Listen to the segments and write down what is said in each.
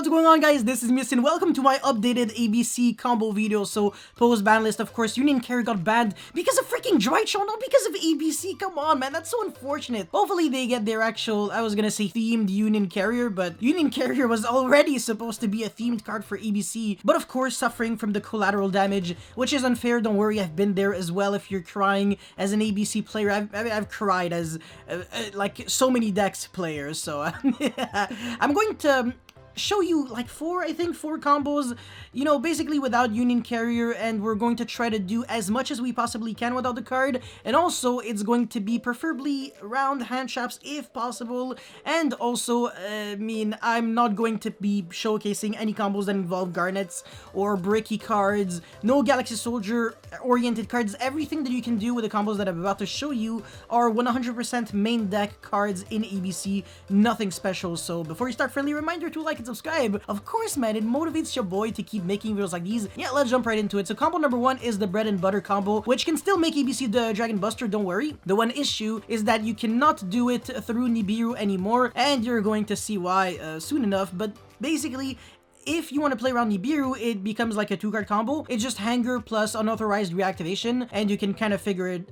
what's going on, guys? This is Miss and welcome to my updated ABC combo video. So, post ban list, of course, Union Carrier got banned because of freaking Droid Show, not because of ABC. Come on, man, that's so unfortunate. Hopefully they get their actual, I was gonna say themed Union Carrier, but Union Carrier was already supposed to be a themed card for ABC, but of course suffering from the collateral damage, which is unfair. Don't worry, I've been there as well. If you're crying as an ABC player, I've cried as like so many decks players, so I'm going to show you like four combos, you know, basically without Union Carrier, and we're going to try to do as much as we possibly can without the card. And also it's going to be preferably round hand traps if possible, and also I mean, I'm not going to be showcasing any combos that involve garnets or bricky cards, no Galaxy Soldier oriented cards. Everything that you can do with the combos that I'm about to show you are 100% main deck cards in ABC, nothing special. So before you start, friendly reminder to like and subscribe. Of course, man, it motivates your boy to keep making videos like these. Yeah, let's jump right into it. So combo number one is the bread and butter combo, which can still make ABC the Dragon Buster, don't worry. The one issue is that you cannot do it through Nibiru anymore, and you're going to see why soon enough. But basically, if you want to play around Nibiru, it becomes like a 2-card combo. It's just Hanger plus unauthorized reactivation, and you can kind of figure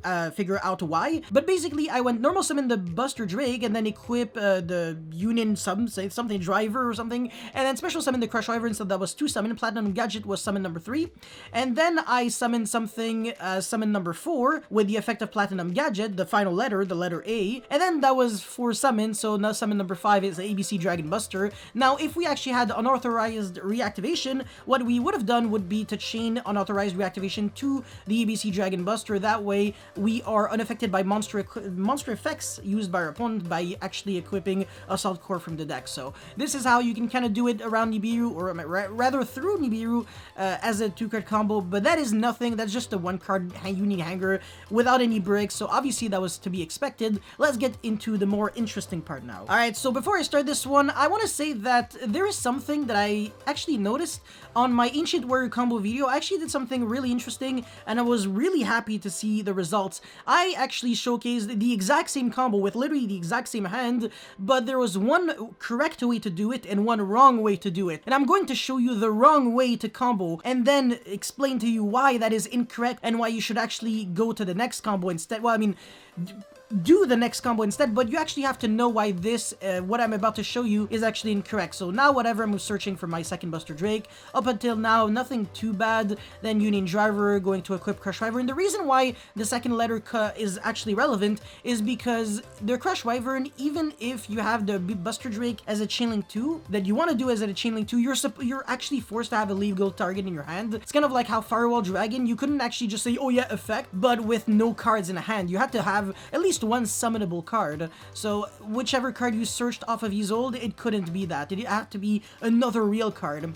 out why. But basically, I went normal summon the Buster Drake, and then equip the Union something driver or something, and then special summon the Crush Wyvern, so that was 2 summon. Platinum Gadget was summon number 3, and then I summoned something, summon number 4, with the effect of Platinum Gadget, the final letter, the letter A, and then that was 4 summons, so now summon number 5 is the ABC Dragon Buster. Now, if we actually had unauthorized reactivation, what we would have done would be to chain unauthorized reactivation to the ABC Dragon Buster. That way we are unaffected by monster effects used by our opponent by actually equipping Assault Core from the deck. So this is how you can kind of do it around Nibiru, or rather through Nibiru, as a 2-card combo. But that is nothing, that's just a 1-card Union Hanger without any bricks, so obviously that was to be expected. Let's get into the more interesting part now. Alright, so before I start this one, I want to say that there is something that I actually noticed on my Ancient Warrior combo video. I actually did something really interesting, and I was really happy to see the results. I actually showcased the exact same combo with literally the exact same hand, but there was one correct way to do it and one wrong way to do it. And I'm going to show you the wrong way to combo, and then explain to you why that is incorrect and why you should actually go to the next combo instead. Well, I mean, do the next combo instead, but you actually have to know why this, what I'm about to show you, is actually incorrect. So now whatever, I'm searching for my second Buster Drake. Up until now, nothing too bad. Then Union Driver, going to equip Crush Wyvern. The reason why the second letter is actually relevant is because the Crush Wyvern, even if you have the Buster Drake as a Chainlink 2, that you want to do as a Chainlink 2, you're actually forced to have a legal target in your hand. It's kind of like how Firewall Dragon, you couldn't actually just say, oh yeah, effect, but with no cards in a hand. You had to have at least one summonable card. So whichever card you searched off of Isolde, it couldn't be that. It had to be another real card.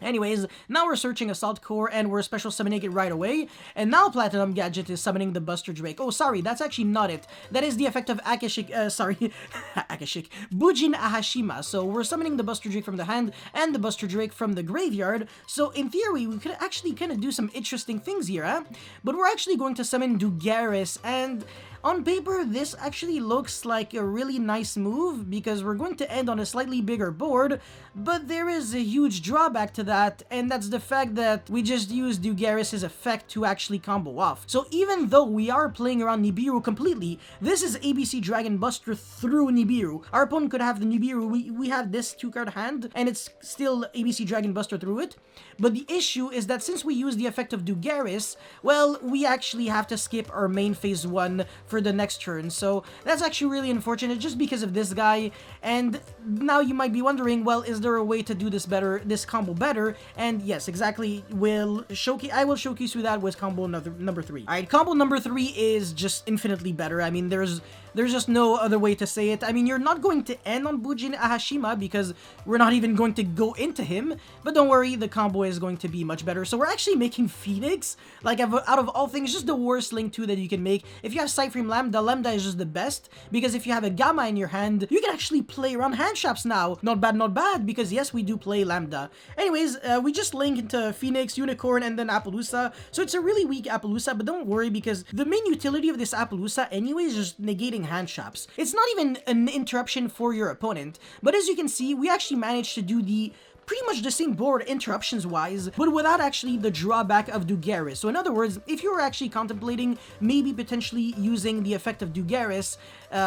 Anyways, now we're searching Assault Core and we're special summoning it right away. And now Platinum Gadget is summoning the Buster Drake. Oh, sorry, that's actually not it. That is the effect of Bujin Ahashima. So we're summoning the Buster Drake from the hand and the Buster Drake from the graveyard. So in theory, we could actually kind of do some interesting things here, huh? But we're actually going to summon Dugaris, and on paper, this actually looks like a really nice move because we're going to end on a slightly bigger board, but there is a huge drawback to that, and that's the fact that we just used Dugaris' effect to actually combo off. So even though we are playing around Nibiru completely, this is ABC Dragon Buster through Nibiru. Our opponent could have the Nibiru, we have this 2-card hand, and it's still ABC Dragon Buster through it. But the issue is that since we use the effect of Dugaris, well, we actually have to skip our main phase 1 for the next turn. So that's actually really unfortunate just because of this guy. And now you might be wondering, well, is there a way to do this combo better? And yes, exactly. I will showcase you that with combo number 3. Alright, combo number 3 is just infinitely better. I mean, there's just no other way to say it. I mean, you're not going to end on Bujin Ahashima because we're not even going to go into him, but don't worry, the combo is going to be much better. So we're actually making Phoenix, like out of all things, just the worst Link 2 that you can make. If you have Cyframe Lambda is just the best, because if you have a Gamma in your hand, you can actually play around hand traps now. Not bad, because yes, we do play Lambda. Anyways, we just link into Phoenix, Unicorn, and then Appaloosa. So it's a really weak Appaloosa, but don't worry because the main utility of this Appaloosa anyway is just negating hand traps. It's not even an interruption for your opponent, but as you can see, we actually managed to do the pretty much the same board interruptions-wise, but without actually the drawback of Dugaris. So in other words, if you were actually contemplating maybe potentially using the effect of Dugaris,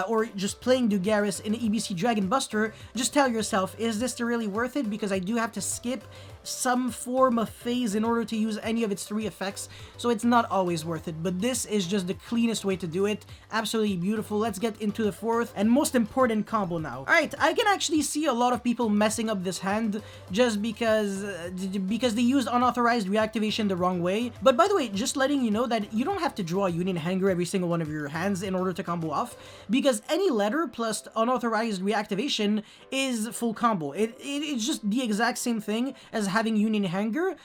or just playing Dugaris in ABC Dragon Buster, just tell yourself, is this really worth it? Because I do have to skip some form of phase in order to use any of its 3 effects, so it's not always worth it, but this is just the cleanest way to do it. Absolutely beautiful. Let's get into the 4th and most important combo now. Alright, I can actually see a lot of people messing up this hand just because they used unauthorized reactivation the wrong way, but by the way, just letting you know that you don't have to draw a Union Hanger every single one of your hands in order to combo off, because any letter plus unauthorized reactivation is full combo. It's just the exact same thing as having Union Hanger.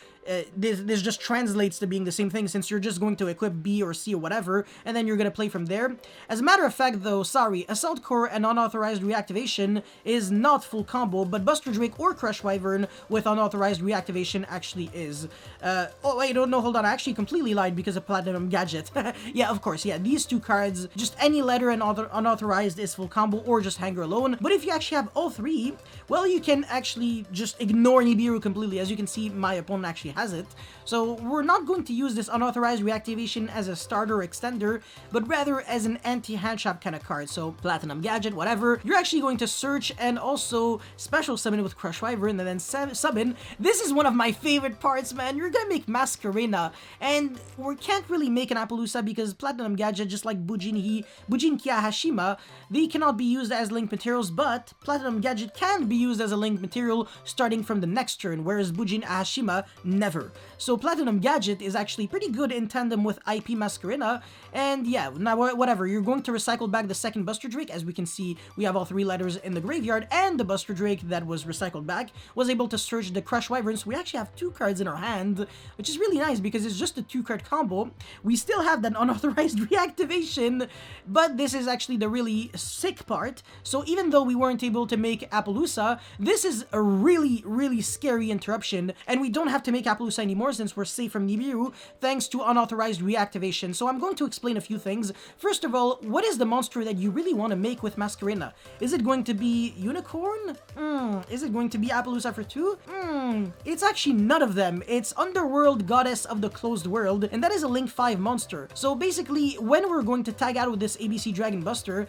This just translates to being the same thing, since you're just going to equip B or C or whatever, and then you're going to play from there. As a matter of fact though, sorry, Assault Core and unauthorized reactivation is not full combo, but Buster Drake or Crush Wyvern with unauthorized reactivation actually is. Oh wait, no, hold on, I actually completely lied because of Platinum Gadget. Yeah, of course, yeah, these 2 cards, just any letter and unauthorized is full combo, or just Hanger alone. But if you actually have all 3, well, you can actually just ignore Nibiru completely. As you can see, my opponent actually has it. So we're not going to use this unauthorized reactivation as a starter extender, but rather as an anti-hand trap kind of card. So Platinum Gadget, whatever, you're actually going to search and also special summon with Crush Wyvern and then summon. This is one of my favorite parts, man. You're gonna make Masquerena, and we can't really make an Appaloosa because Platinum Gadget, just like Bujinki Hashima, they cannot be used as link materials, but Platinum Gadget can be used as a link material starting from the next turn, whereas Bujin Hashima never. So Platinum Gadget is actually pretty good in tandem with IP Masquerena, and yeah, now whatever, you're going to recycle back the second Buster Drake. As we can see, we have all 3 letters in the graveyard, and the Buster Drake that was recycled back was able to search the Crush Wyvern, so we actually have 2 cards in our hand, which is really nice because it's just a 2-card combo. We still have that unauthorized reactivation, but this is actually the really sick part. So even though we weren't able to make Appaloosa, this is a really scary interruption, and we don't have to make Appaloosa anymore since we're safe from Nibiru thanks to unauthorized reactivation. So I'm going to explain a few things. First of all, what is the monster that you really want to make with Masquerena? Is it going to be Unicorn? Is it going to be Appaloosa for 2? It's actually none of them. It's Underworld Goddess of the Closed World, and that is a Link 5 monster. So basically, when we're going to tag out with this ABC Dragon Buster,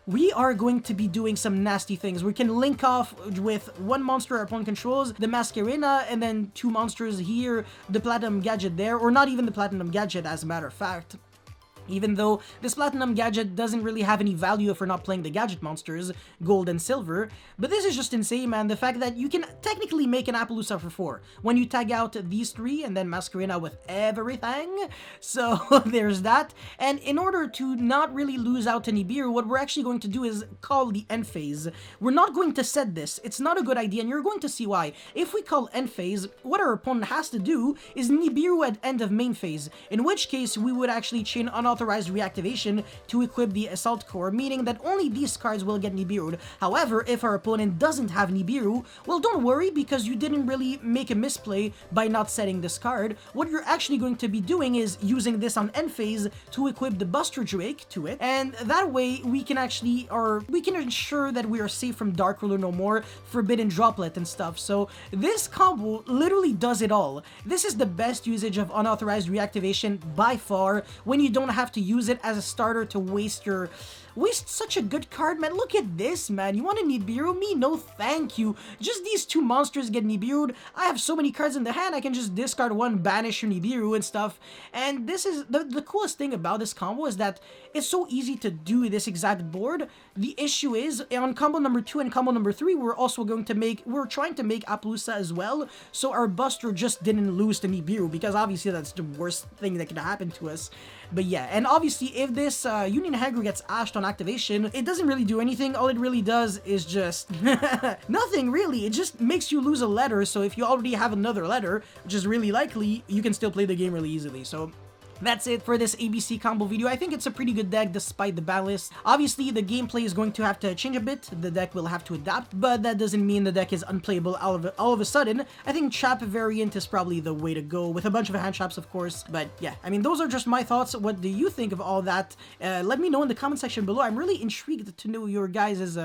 we are going to be doing some nasty things. We can link off with 1 monster our opponent controls, the Masquerena, and then 2 monsters here, the Platinum Gadget there, or not even the Platinum Gadget as a matter of fact. Even though this Platinum Gadget doesn't really have any value if we're not playing the Gadget monsters, Gold and Silver. But this is just insane, man. The fact that you can technically make an Appaloosa for 4 when you tag out these 3 and then Masquerena with everything. So there's that. And in order to not really lose out to Nibiru, what we're actually going to do is call the end phase. We're not going to set this. It's not a good idea, and you're going to see why. If we call end phase, what our opponent has to do is Nibiru at end of main phase, in which case we would actually chain unauthorized reactivation to equip the Assault Core, meaning that only these cards will get Nibiru'd. However, if our opponent doesn't have Nibiru, well, don't worry, because you didn't really make a misplay by not setting this card. What you're actually going to be doing is using this on end phase to equip the Buster Drake to it, and that way we can actually, or we can ensure that we are safe from Dark Ruler No More, Forbidden Droplet, and stuff. So this combo literally does it all. This is the best usage of unauthorized reactivation by far, when you don't have to use it as a starter to waste such a good card, man. Look at this, man. You want a Nibiru? Me? No, thank you. Just these 2 monsters get Nibiru'd. I have so many cards in the hand, I can just discard 1, banish your Nibiru and stuff. And this is the coolest thing about this combo, is that it's so easy to do this exact board. The issue is, on combo number 2 and combo number 3, we're trying to make Appaloosa as well, so our Buster just didn't lose to Nibiru, because obviously that's the worst thing that could happen to us. But yeah, and obviously if this Union Hanger gets ashed on activation, it doesn't really do anything. All it really does is just nothing really. It just makes you lose a letter, so if you already have another letter, which is really likely, you can still play the game really easily. So that's it for this ABC combo video. I think it's a pretty good deck despite the ban list. Obviously, the gameplay is going to have to change a bit. The deck will have to adapt, but that doesn't mean the deck is unplayable all of a sudden. I think trap variant is probably the way to go, with a bunch of hand traps, of course. But yeah, I mean, those are just my thoughts. What do you think of all that? Let me know in the comment section below. I'm really intrigued to know your guys'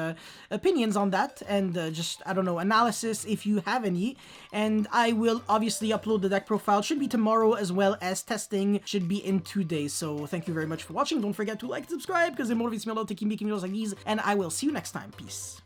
opinions on that, and just, I don't know, analysis if you have any. And I will obviously upload the deck profile. Should be tomorrow, as well as testing should be in 2 days. So thank you very much for watching. Don't forget to like and subscribe, because it motivates me a lot to keep making videos like these, and I will see you next time. Peace.